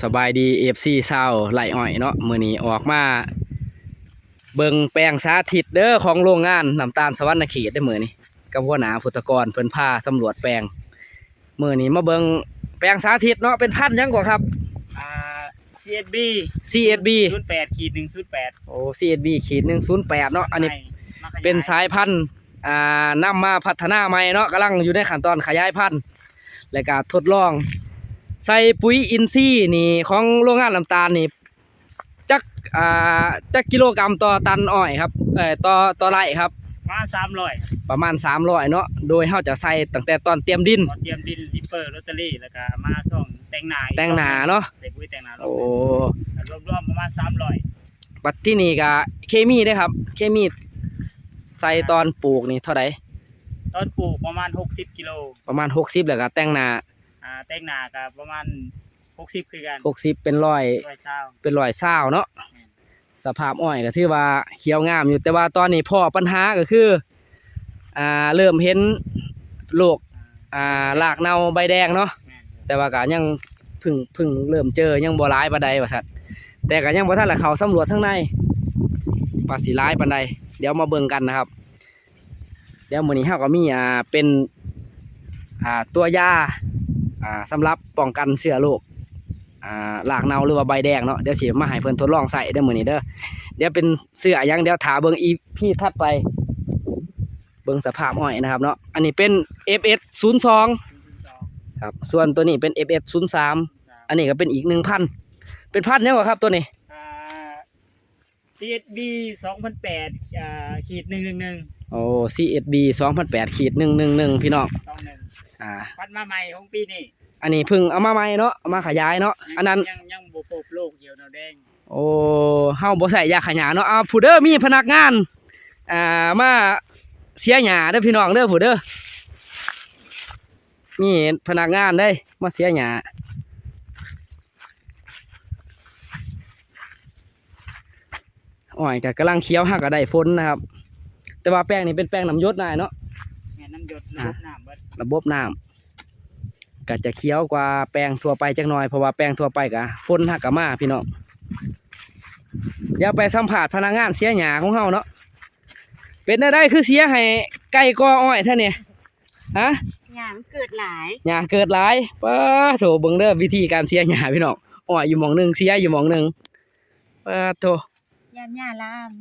สบายดีFCเศร้าไหลอ้อยเนาะมื้อนี้ออกมาเบิ่งแปลงสาธิตเด้อของโรงงานน้ำตาลสวรรณเขตได้อมื้อนี้กับหัวหน้าพุทธกรเพิ่นพาสำรวจแปลงมื้อนี้มาเบิ่งแปลงสาธิตเนาะเป็นพันธุ์หยังกว่าครับCSB 08-108โอ้ CSB 108เนาะอันนี้เป็นสายพันธุ์นำมาพัฒนาใหม่เนาะกำลังอยู่ในขั้นตอนขยายพันธุ์และก็ทดลองใส่ปุ๋ยอินทรีย์นี่ของโรงงานน้ำตาลนี่จักกิโลกรัมต่อตันอ้อยครับต่อไร่ครับประมาณ300เนาะโดยเฮาจะใส่ตั้งแต่ตอนเตรียมดินลิปเปอร์ลอตเตอรี่แล้วก็มาช่องแต่งหน้าเนาะใส่ปุ๋ยแต่งหน้าโอ้รวมประมาณ300ปัจจุบันนี้ก็เคมีได้ครับเคมีใส่ตอนปลูกนี่เท่าใดตอนปลูกประมาณ60กิโลประมาณ60แล้วก็แต่งหน้าก็ประมาณ60คือกัน60เป็น100เนาะสภาพอ้อยก็ถือว่าเขียวงามอยู่แต่ว่าตอนนี้พ่อปัญหาก็คือเริ่มเห็นโรครากเน่าใบแดงเนาะแต่ว่าก็ยังเพิ่งเริ่มเจอยังบ่ร้ายปานใดว่าซั่นแต่ก็ยังบ่ทันละเข้าสำรวจข้างในว่าสิร้ายปานใดเดี๋ยวมาเบิ่งกันนะครับเดี๋ยวมื้อนี้เฮาก็มีเป็นตัวยาสำหรับป้องกันเชื้อโรครากเน่าหรือว่าใบแดงเนาะเดี๋ยวสิมาให้เพิ่นทดลองใส่เด้อมื้อนี้เด้อเดี๋ยวเป็นเสื้อยังเดี๋ยวถาเบิ่งอีพีถัดไปเบิ่งสภาพอ้อยนะครับเนาะอันนี้เป็น FS02 ครับส่วนตัวนี้เป็น FS03 อันนี้ก็เป็นอีก1,000เป็นพันธุ์ยังบ่ครับตัวนี้CSB 2008111โอ้ CSB 2008-111พี่น้องพันธุ์มาใหม่ของปีนี้อันนี้เพิ่งเอามาใหม่เนาะเอามาขยายเนาะอันนั้นยังบ่พบโรคเหี่ยวหนอนแดงโอ้เฮาบ่ใส่ยาขยายเนาะผู้เด้อมีพนักงานมาเสียหญ้าเด้อพี่น้องเด้อผู้เด้อมีพนักงานได้มาเสียหญ้าอ้อยก็กำลังเคี้ยวหักก็ได้ฝนนะครับแต่ว่าแป้งนี่เป็นแป้งน้ำหยดได้เนาะน้ำหยดระบบน้ำก็จะเคี้ยวกว่าแป้งทั่วไปจักหน่อยเพราะว่าแป้งทั่วไปก็ฝนหักก็มาพี่น้องเดี๋ยวไปสัมผัสพนักงานเสียหญ้าของเฮาเนาะเป็นได้คือเสียให้ไก่กออ้อยเท่านี้ฮะหญ้าเกิดหลายป้าโถเบิ่งเด้อวิธีการเสียหญ้าพี่น้องอ้อยอยู่หม่องนึงเสียอยู่หม่องนึงป้าโถหญ้าลาม